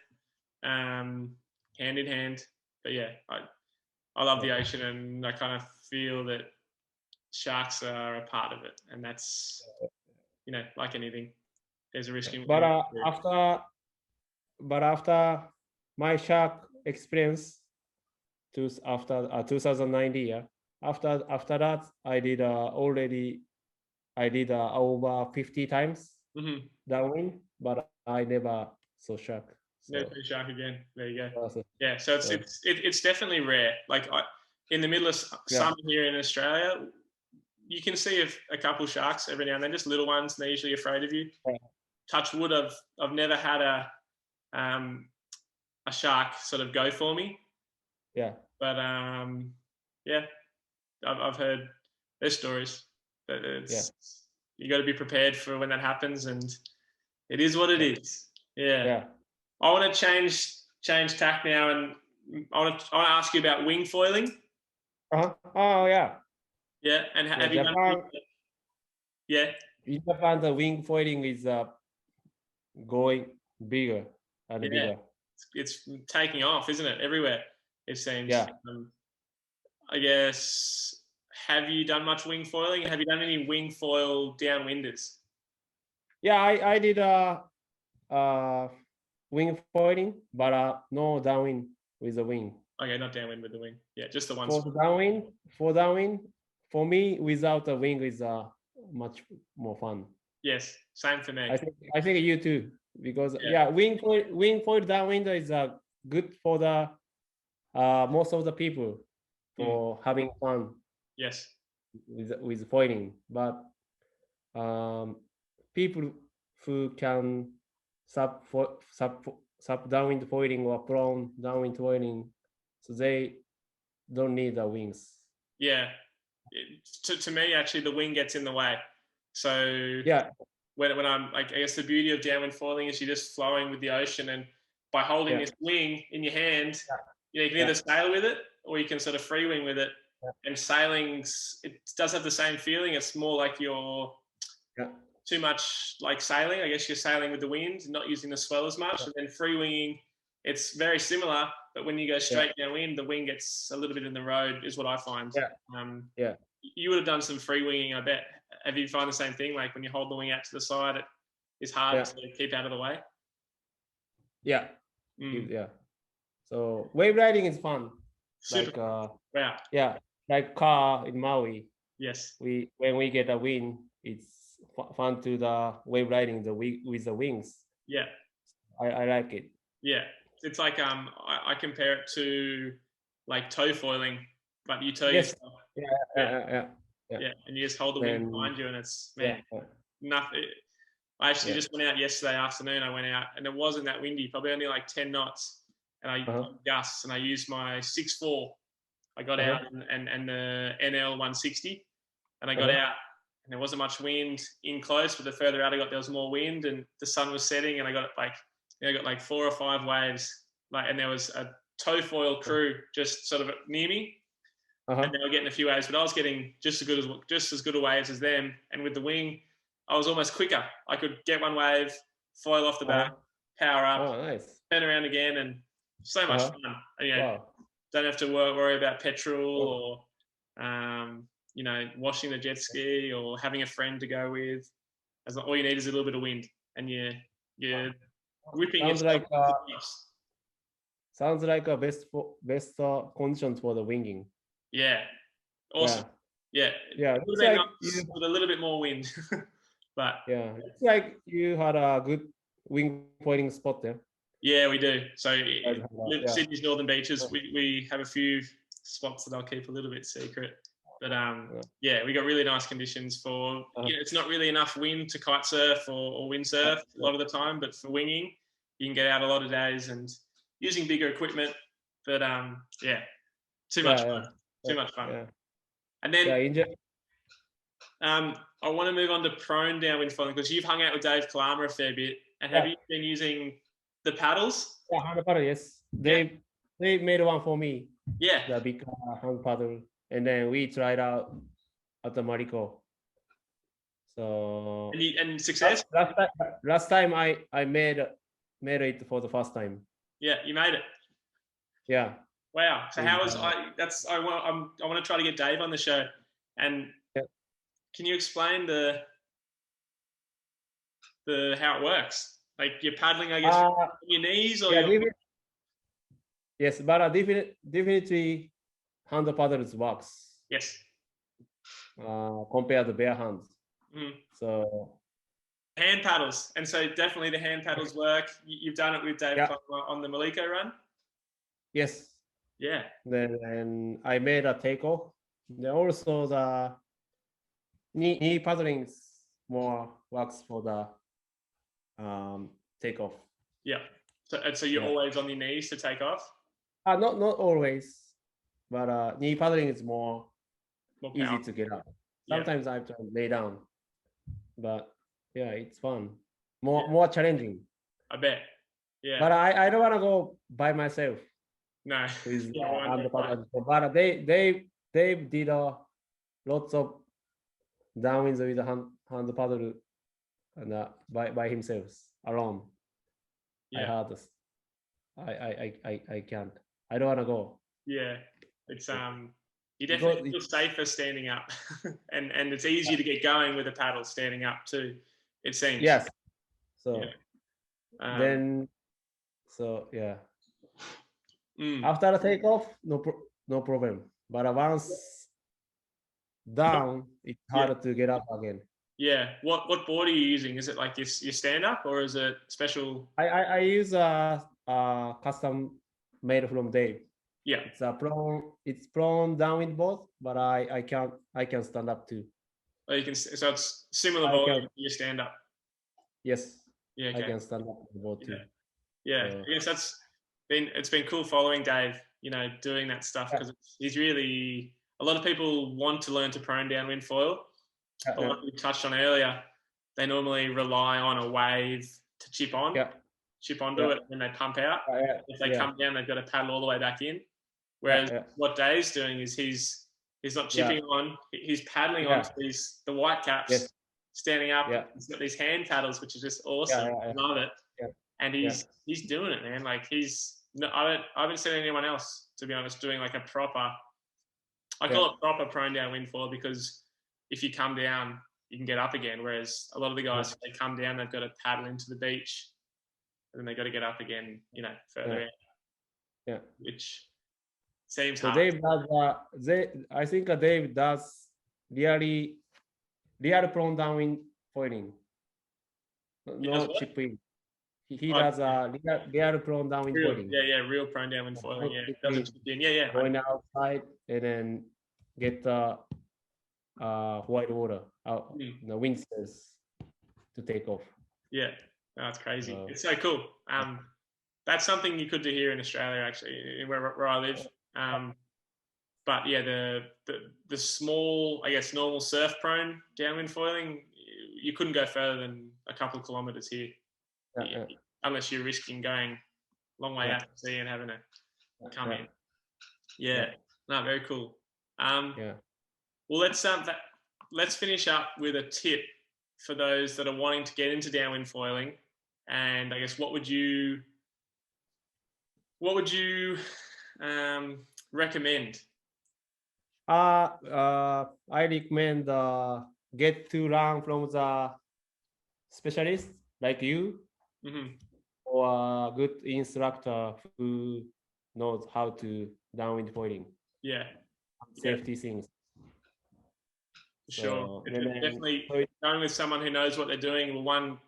hand in hand. But yeah, I love the ocean, and I kind of feel that sharks are a part of it, and that's you know like anything, there's a risk. But after my shark experience, after 2019 year, after that I did over 50 times downwind, but I never saw shark. Never see shark again. There you go. Yeah, so it's definitely rare. Like in the middle of summer here in Australia, you can see a couple sharks every now and then, just little ones, and they're usually afraid of you. Touch wood, I've never had a shark sort of go for me. Yeah. But I've heard their stories. But you got to be prepared for when that happens, and it is what it is. Yeah. I want to change tack now, and I want to ask you about wing foiling. Oh yeah. Yeah, and have you done? Yeah. In Japan, the wing foiling is going bigger and bigger. It's taking off, isn't it? Everywhere it seems. Yeah. I guess. have you done much wing foiling? Have you done any wing foil downwinders? Yeah, I did wing foiling, but no downwind with the wing. Okay, not downwind with the wing. Yeah, just the one. For downwind, for me, without the wing is much more fun. Yes, same for me. I think you too, because wing foil downwind is good for the most of the people for having fun. Yes. With foiling, but people who can sub downwind foiling or prone downwind foiling, so they don't need the wings. Yeah. To me, actually, the wing gets in the way. So yeah, when I'm like, I guess the beauty of downwind foiling is you're just flowing with the ocean, and by holding this wing in your hand, you can either sail with it or you can sort of free wing with it. And sailing's, it does have the same feeling. It's more like you're too much like sailing. I guess you're sailing with the wind, not using the swell as much. And then free winging, it's very similar, but when you go straight downwind, the wing gets a little bit in the road, is what I find. You would have done some free winging, I bet. Have you find the same thing? Like when you hold the wing out to the side, it is hard to keep out of the way. Yeah. So wave riding is fun. Super. Like like car in Maui. Yes. When we get a wind, it's fun to the wave riding with the wings. Yeah. I like it. Yeah. It's like I compare it to like tow foiling, but you tow yourself. Yeah. And you just hold the wing behind you, and it's nothing. I actually just went out yesterday afternoon. I went out, and it wasn't that windy. Probably only like 10 knots, and I gusts, and I used my 6.4. I got out and the NL 160, and I got out, and there wasn't much wind in close. But the further out I got, there was more wind, and the sun was setting, and I got like 4 or 5 waves, and there was a tow foil crew just sort of near me. And they were getting a few waves, but I was getting just as good a waves as them. And with the wing, I was almost quicker. I could get one wave, foil off the back, power up, turn around again, and so much fun. Don't have to worry about petrol or washing the jet ski or having a friend to go with. All you need is a little bit of wind, and you're whipping yourself. Sounds like a best conditions for the winging. Yeah, awesome. Yeah. It's like with a little bit more wind, but it's like you had a good wing foiling spot there. Yeah, we do. So Sydney's northern beaches, we have a few spots that I'll keep a little bit secret. But we got really nice conditions for. It's not really enough wind to kite surf or windsurf a lot of the time, but for winging, you can get out a lot of days and using bigger equipment. But too much fun. Too much fun. And then I want to move on to prone downwind foiling, because you've hung out with Dave Kalama a fair bit. And have you been using the paddles? Yeah, hand paddle, yes. They made one for me. Yeah. The big hand paddle. And then we tried out at the Mariko. So and success? Last time I made it for the first time. Yeah, you made it. Yeah. Wow. So how was I want to try to get Dave on the show. And can you explain the how it works? Like you're paddling, I guess, on your knees or yes, but definitely hand paddles works. Yes. Compared to bare hands. So hand paddles, and so definitely the hand paddles work. You've done it with Dave on the Molokai run. Yes. Yeah. Then I made a takeoff. Then also the knee paddling more works for the takeoff. Yeah. So you're always on your knees to take off? Not always, but knee paddling is more easy to get up. Sometimes I have to lay down, but it's fun. More challenging. I bet. Yeah. But I don't want to go by myself. No. But they did lots of downwinds with the hand paddle and by himself alone. I heard this. I can't. I don't want to go. Yeah, it's You definitely feel safer standing up, and it's easier to get going with a paddle standing up too. It seems. Yes. So Yeah. then, so yeah. Mm. After the takeoff, no problem. But once down, it's harder to get up again. Yeah. What board are you using? Is it like your stand up, or is it special? I use a custom made from Dave. Yeah. It's prone downwind board, but I can stand up too. Oh, you can. So it's similar volume to your stand up. Yes. Yeah. Okay. I can stand up the board too. Yeah. So, I guess it's been cool following Dave. You know, doing that stuff because he's really. A lot of people want to learn to prone downwind foil. But like we touched on earlier, they normally rely on a wave to chip onto it when they pump out. If they come down, they've got to paddle all the way back in. Whereas what Dave's doing is he's not chipping on, he's paddling onto the white caps, standing up. He's got these hand paddles, which is just awesome. I love it. And he's doing it, man. Like I haven't seen anyone else, to be honest, doing like a proper. I call it proper prone downwind foil because if you come down, you can get up again. Whereas a lot of the guys, if they come down, they've got to paddle into the beach, and then they've got to get up again, further out. Yeah. Which seems so hard. Dave does. I think Dave does real prone downwind foiling. No chipping. He does real prone downwind foiling. Yeah, real prone downwind foiling. Yeah, doesn't chip in. Yeah. Going outside and then get the white water out, the wind sails to take off. Yeah, that's crazy. It's so cool. That's something you could do here in Australia, actually, where I live. But yeah, the small, I guess, normal surf prone downwind foiling, you couldn't go further than a couple of kilometers here, unless you're risking going a long way out to sea and having to come in. Yeah, no, very cool. Well, let's finish up with a tip for those that are wanting to get into downwind foiling, and I guess what would you recommend? I recommend get to learn from the specialist like you, or a good instructor who knows how to downwind foiling. Yeah, safety things. Sure, definitely going with someone who knows what they're doing will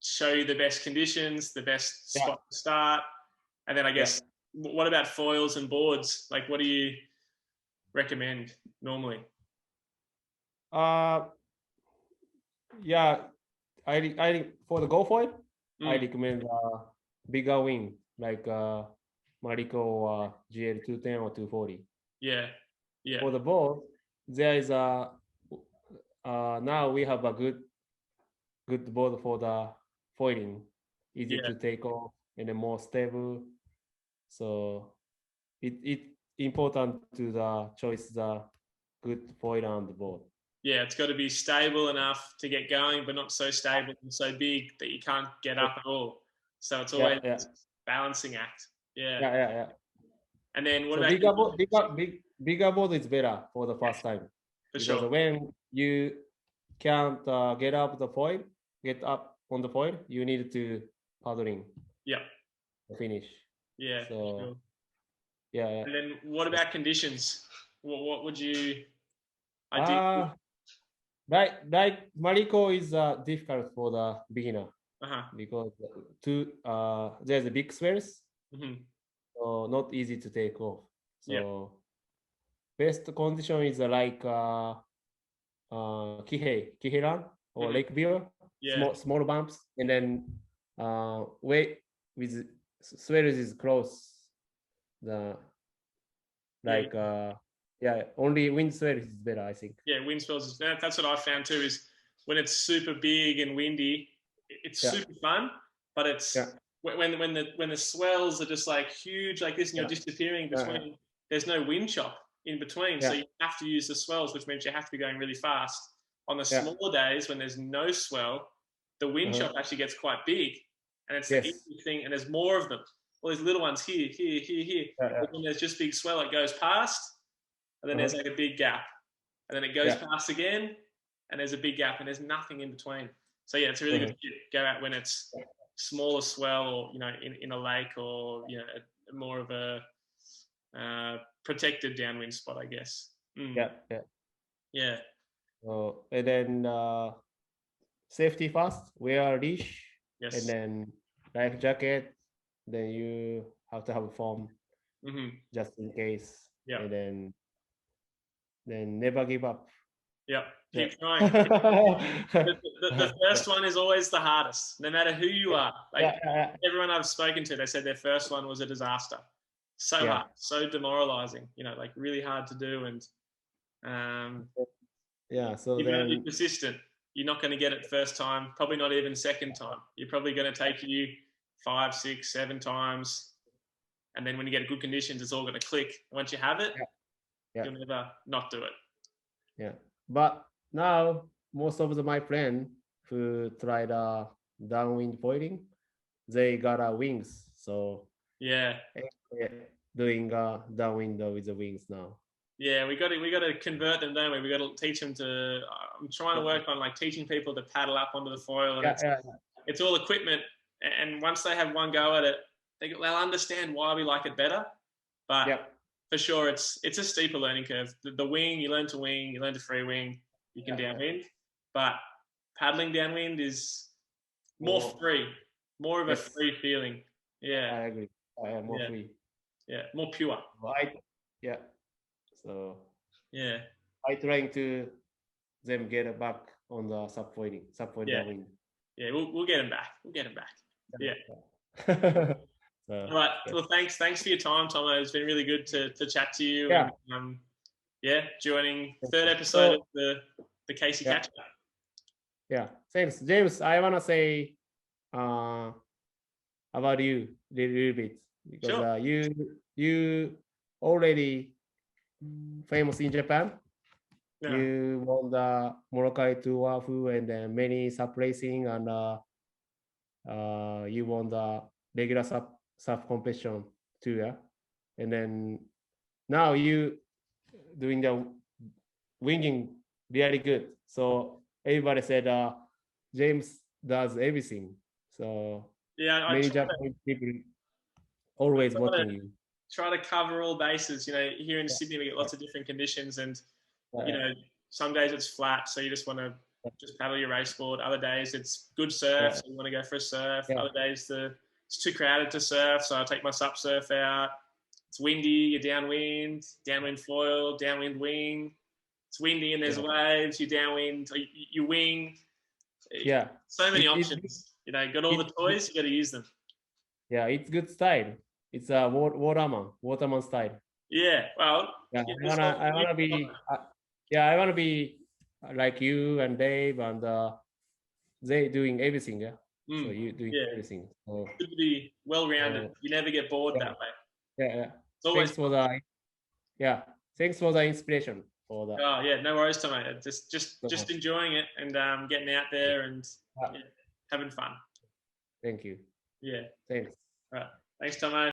show you the best conditions, the best spot to start, and then I guess what about foils and boards? Like, what do you recommend normally? I for the go foil, I recommend bigger wing like Mariko or GL 210 or 240. Yeah. For the board, there is now we have a good board for the foiling, easy to take off and more stable. So it important to the choice the good foil on the board. Yeah, it's got to be stable enough to get going, but not so stable and so big that you can't get up at all. So it's always a balancing act. Yeah. And then what about bigger board is better for the first time. Because when you can't get up on the foil, you need to paddling. Yeah. To finish. Yeah. So. Sure. And then what about conditions? What would you? Like Mariko is difficult for the beginner because there's a big swells, so not easy to take off. So best condition is like Kiheran or Lake View, small bumps, and then weight with swells is close. Only wind swells is better, I think. Yeah, wind swells is better. That's what I found too. Is when it's super big and windy, it's super fun. But it's when the swells are just like huge like this, and you're disappearing between. There's no wind chop in between, so you have to use the swells, which means you have to be going really fast. On the smaller days when there's no swell, the wind chop actually gets quite big, and it's the easy thing, and there's more of them. All these little ones here. But when there's just big swell, it goes past. and then there's like a big gap, and then it goes past again, and there's a big gap, and there's nothing in between. So yeah, it's a really good tip. Go out when it's smaller swell, or in a lake, or more of a protected downwind spot, I guess. Yeah. So, and then safety first, wear a leash, Yes. and then life jacket. Then you have to have a foam, just in case. Yeah. And then never give up. Yep. Keep trying. The first one is always the hardest, no matter who you are. Like everyone I've spoken to, they said their first one was a disaster. So hard, so demoralizing. Like really hard to do, and so you're going to be persistent. You're not going to get it first time, probably not even second time. You're probably going to take you 5, 6, 7 times, and then when you get good conditions, it's all going to click. Once you have it, you'll never not do it. Yeah, but now most of my friends who tried downwind foiling, they got wings. So doing downwind with the wings now. Yeah, we got to convert them, don't we? We got to teach them to. I'm trying to work on like teaching people to paddle up onto the foil, and it's all equipment. And once they have one go at it, they'll understand why we like it better. But for sure, it's a steeper learning curve. The wing, you learn to free wing, you can downwind. But paddling downwind is more free, more of a free feeling. Yeah, I agree. More free. Yeah, more pure. Right. Yeah. So yeah, I trying to them get back on the SUP downwind. Yeah, we'll get them back. We'll get them back. Yeah. All right. Well, thanks for your time, Tomo. It's been really good to chat to you. Yeah. And, joining third episode of the Casey Catch Up. Yeah. Thanks, James. I wanna say about you a little bit, because you already famous in Japan. You won the Molokai to Oahu, and then many SUP racing, and you won the regular SUP competition too. And then now you doing the winging really good. So everybody said James does everything. So many Japanese people always watching you. Try to cover all bases. Here in Sydney we get lots of different conditions, and some days it's flat, so you just want to just paddle your race board. Other days it's good surf, so you want to go for a surf. Other days it's too crowded to surf, so I take my SUP surf out. It's windy, you're downwind foil, downwind wing. It's windy and there's waves, you downwind, you wing. Yeah. So many options. Got all the toys, you got to use them. Yeah, it's good style. It's a waterman style. Yeah, well. Yeah, I wanna be like you and Dave, and they doing everything. Yeah. So you doing everything. So good to be well-rounded. You never get bored that way. Yeah. Thanks for the inspiration for that. Oh yeah, no worries, Tomo. Just enjoying it and getting out there and having fun. Thank you. Yeah. Thanks. All right. Thanks, Tomo.